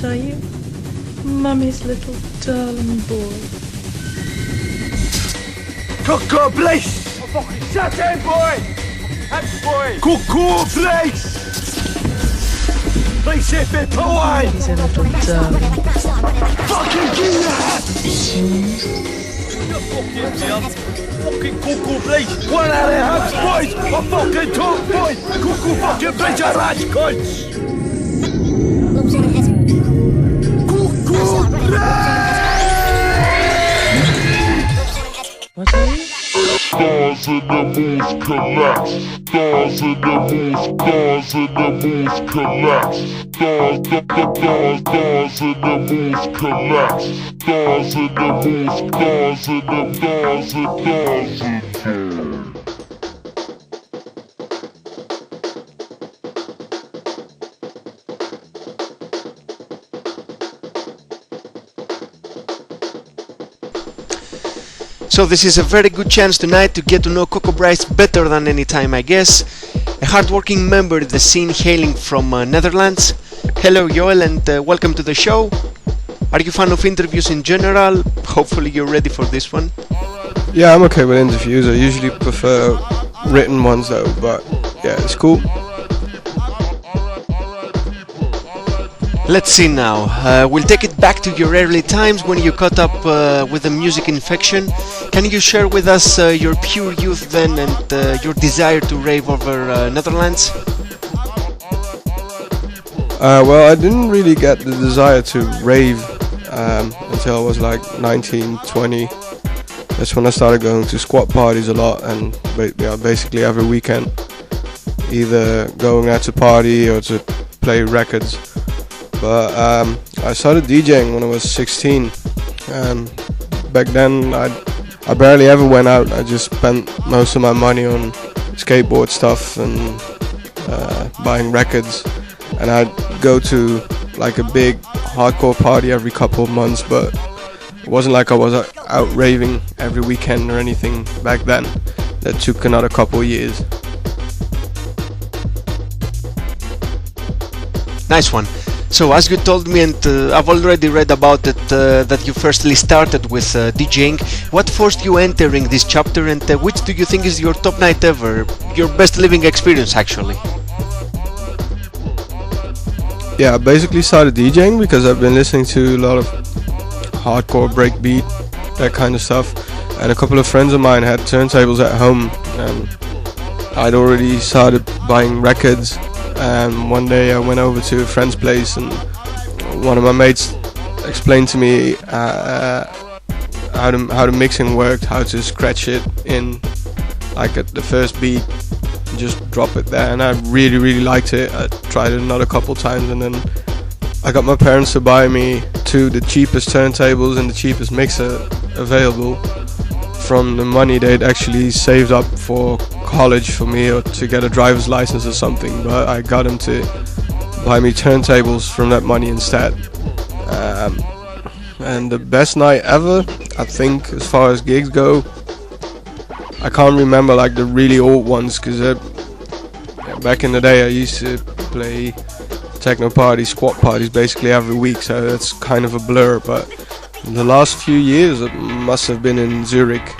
are you? Mummy's little darling boy. COCO BRYCE! Oh, fucking shut in, boy! That's boy! COCO BRYCE! BRYCE fait pas He's a little darling. Fucking give that! Fucking COCO BRYCE! One out of hands, boys! A fucking top, boys! COCO fucking BRYCE are rats, cunts! COCO BRYCE! What are you? Stars in the moons collapse. Stars in the moons, stars in the moons collapse. Stars in the moons collapse. Stars in the moons, stars in the. So this is a very good chance tonight to get to know COCO BRYCE better than any time, I guess. A hardworking member of the scene hailing from Netherlands. Hello Joel, and welcome to the show. Are you a fan of interviews in general? Hopefully you're ready for this one. Yeah, I'm okay with interviews. I usually prefer written ones though, but yeah, it's cool. Let's see now. We'll take it back to your early times when you caught up with the music infection. Can you share with us your pure youth then and your desire to rave over Netherlands? Well, I didn't really get the desire to rave until I was like 19, 20. That's when I started going to squat parties a lot, and basically every weekend, either going out to party or to play records. But I started DJing when I was 16, and back then I barely ever went out. I just spent most of my money on skateboard stuff and buying records, and I'd go to like a big hardcore party every couple of months, but it wasn't like I was out raving every weekend or anything back then. That took another couple of years. Nice one. So as you told me, and I've already read about it, that you firstly started with DJing. What forced you entering this chapter, and which do you think is your top night ever? Your best living experience, actually? Yeah, I basically started DJing because I've been listening to a lot of hardcore, breakbeat, that kind of stuff. And a couple of friends of mine had turntables at home, and I'd already started buying records. And one day I went over to a friend's place, and one of my mates explained to me how the mixing worked, how to scratch it in like at the first beat, just drop it there, and I really liked it. I tried it another couple times, and then I got my parents to buy me the cheapest turntables and the cheapest mixer available from the money they'd actually saved up for college for me, or to get a driver's license or something. But I got them to buy me turntables from that money instead. And the best night ever, I think, as far as gigs go, I can't remember like the really old ones, because back in the day I used to play techno parties, squat parties basically every week, so that's kind of a blur. But in the last few years it must have been in Zurich,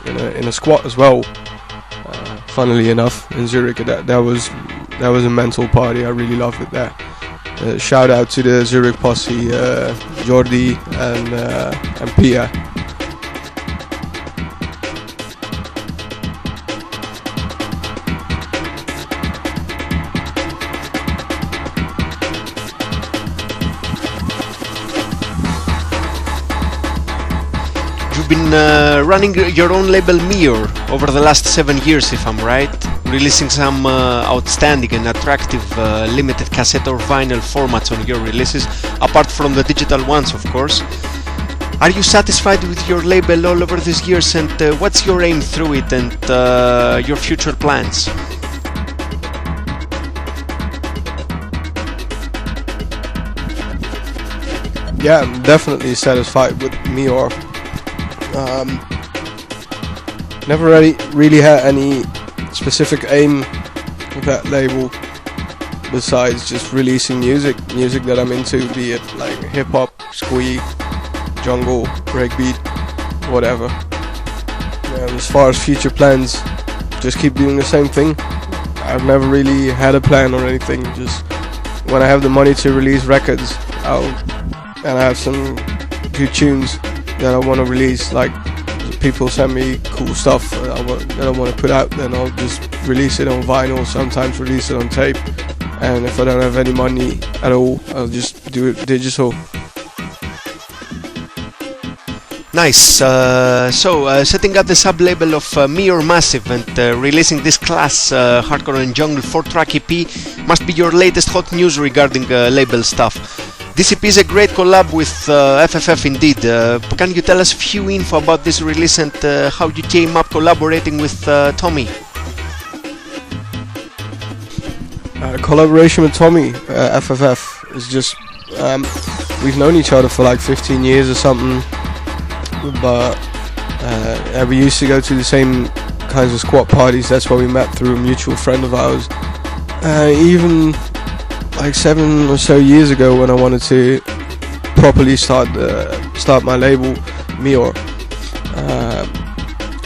in a squat as well, funnily enough, in Zurich. That was a mental party. I really loved it there. Shout out to the Zurich posse, Jordi and Pia. Been running your own label Mirror over the last 7 years, if I'm right, releasing some outstanding and attractive limited cassette or vinyl formats on your releases, apart from the digital ones, of course. Are you satisfied with your label all over these years, and what's your aim through it, and your future plans? Yeah, I'm definitely satisfied with Mirror. Never really had any specific aim with that label. besides just releasing music that I'm into, be it like hip hop, squee, jungle, breakbeat, whatever. As far as future plans, just keep doing the same thing. I've never really had a plan or anything. Just when I have the money to release records, and I have some good tunes that I want to release, like people send me cool stuff that I want to put out, then I'll just release it on vinyl, sometimes release it on tape, and if I don't have any money at all, I'll just do it digital. Nice. So setting up the sub-label of Me or Massive and releasing this class Hardcore and Jungle 4-track EP must be your latest hot news regarding label stuff. This EP is a great collab with FFF indeed. Can you tell us a few info about this release and how you came up collaborating with Tommy? Collaboration with Tommy, FFF, is just we've known each other for like 15 years or something, but we used to go to the same kinds of squat parties. That's where we met, through a mutual friend of ours. Even like 7 or so years ago, when I wanted to properly start my label, Mior,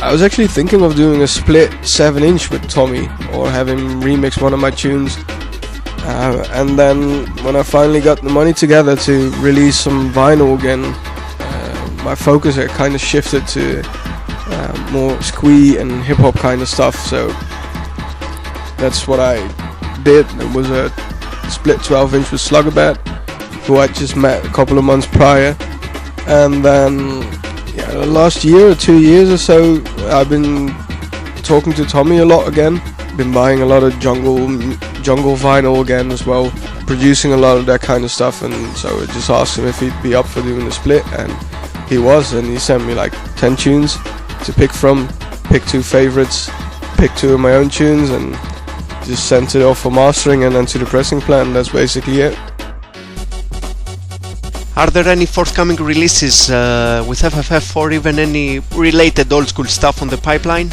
I was actually thinking of doing a split 7-inch with Tommy, or have him remix one of my tunes. And then when I finally got the money together to release some vinyl again, my focus had kind of shifted to more squee and hip hop kind of stuff. So that's what I did. It was a split 12-inch with Sluggerbat, who I just met a couple of months prior, and then the last year or 2 years or so, I've been talking to Tommy a lot again. Been buying a lot of jungle vinyl again as well, producing a lot of that kind of stuff, and so I just asked him if he'd be up for doing the split, and he was, and he sent me like 10 tunes to pick from, pick 2 favorites, pick 2 of my own tunes, and just sent it off for mastering and then to the pressing plant. That's basically it. Are there any forthcoming releases with FFF, or even any related old school stuff on the pipeline?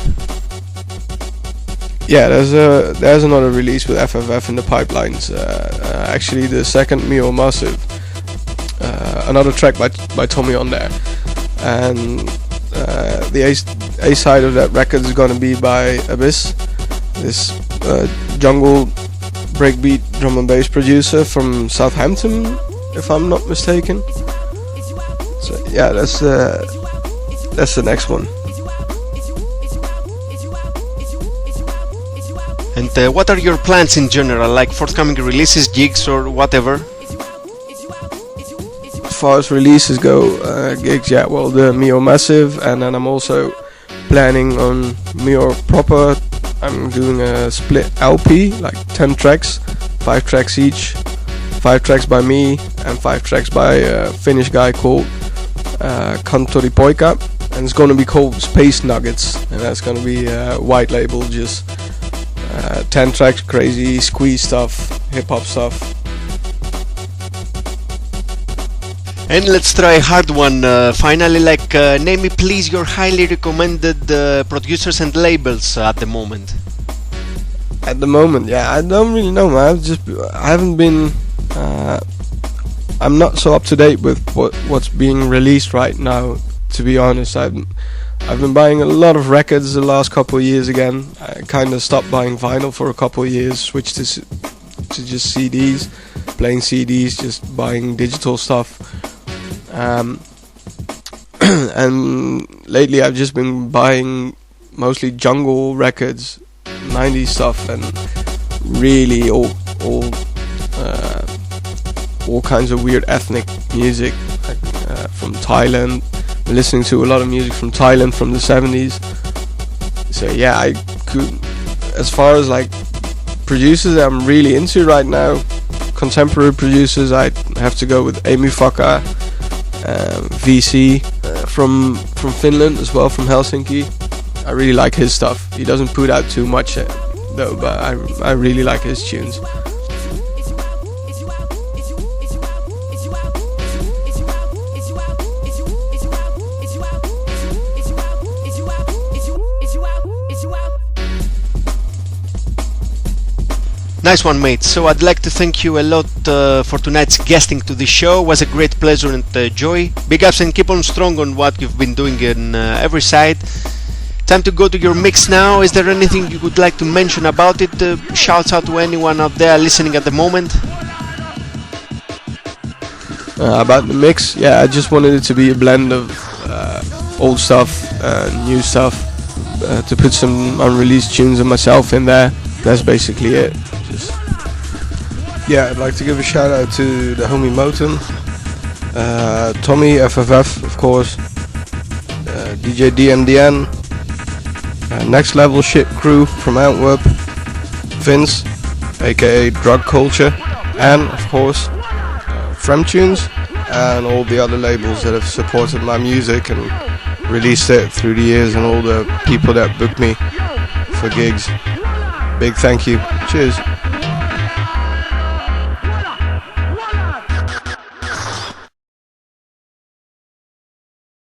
Yeah, there's another release with FFF in the pipelines. Actually, the second Mio Massive, another track by Tommy on there, and the A side of that record is gonna be by Abyss, this jungle breakbeat drum and bass producer from Southampton, if I'm not mistaken. So yeah, that's the next one. And what are your plans in general, like forthcoming releases, gigs, or whatever? As far as releases go, gigs, yeah, well, the Mio Massive, and then I'm also planning on Mio proper. I'm doing a split LP, like 10 tracks, 5 tracks each, 5 tracks by me and 5 tracks by a Finnish guy called Kantori Poika, and it's gonna be called Space Nuggets, and that's gonna be a white label, just 10 tracks, crazy squeeze stuff, hip hop stuff. And let's try a hard one finally, like name me please your highly recommended producers and labels at the moment. At the moment, yeah, I don't really know, man. I haven't been I'm not so up to date with what's being released right now, to be honest. I've been buying a lot of records the last couple of years again. I kind of stopped buying vinyl for a couple of years, switched to just CDs, playing CDs, just buying digital stuff. And lately I've just been buying mostly jungle records, 90s stuff, and really all kinds of weird ethnic music, like, from Thailand. I'm listening to a lot of music from Thailand from the 70s. So yeah, I could, as far as like producers that I'm really into right now, contemporary producers, I have to go with Amy Faka, VC from Finland as well, from Helsinki. I really like his stuff. He doesn't put out too much though, but I really like his tunes. Nice one, mate. So I'd like to thank you a lot for tonight's guesting to the show. It was a great pleasure and joy. Big ups and keep on strong on what you've been doing in every side. Time to go to your mix now. Is there anything you would like to mention about it? Shouts out to anyone out there listening at the moment. About the mix, yeah, I just wanted it to be a blend of old stuff, new stuff, to put some unreleased tunes of myself in there. That's basically it. Yeah, I'd like to give a shout out to the homie Moten, Tommy FFF, of course, DJ DMDN, Next Level Shit Crew from Antwerp, Vince, aka Drug Culture, and of course Fremtunes, and all the other labels that have supported my music and released it through the years, and all the people that booked me for gigs. Big thank you. Cheers.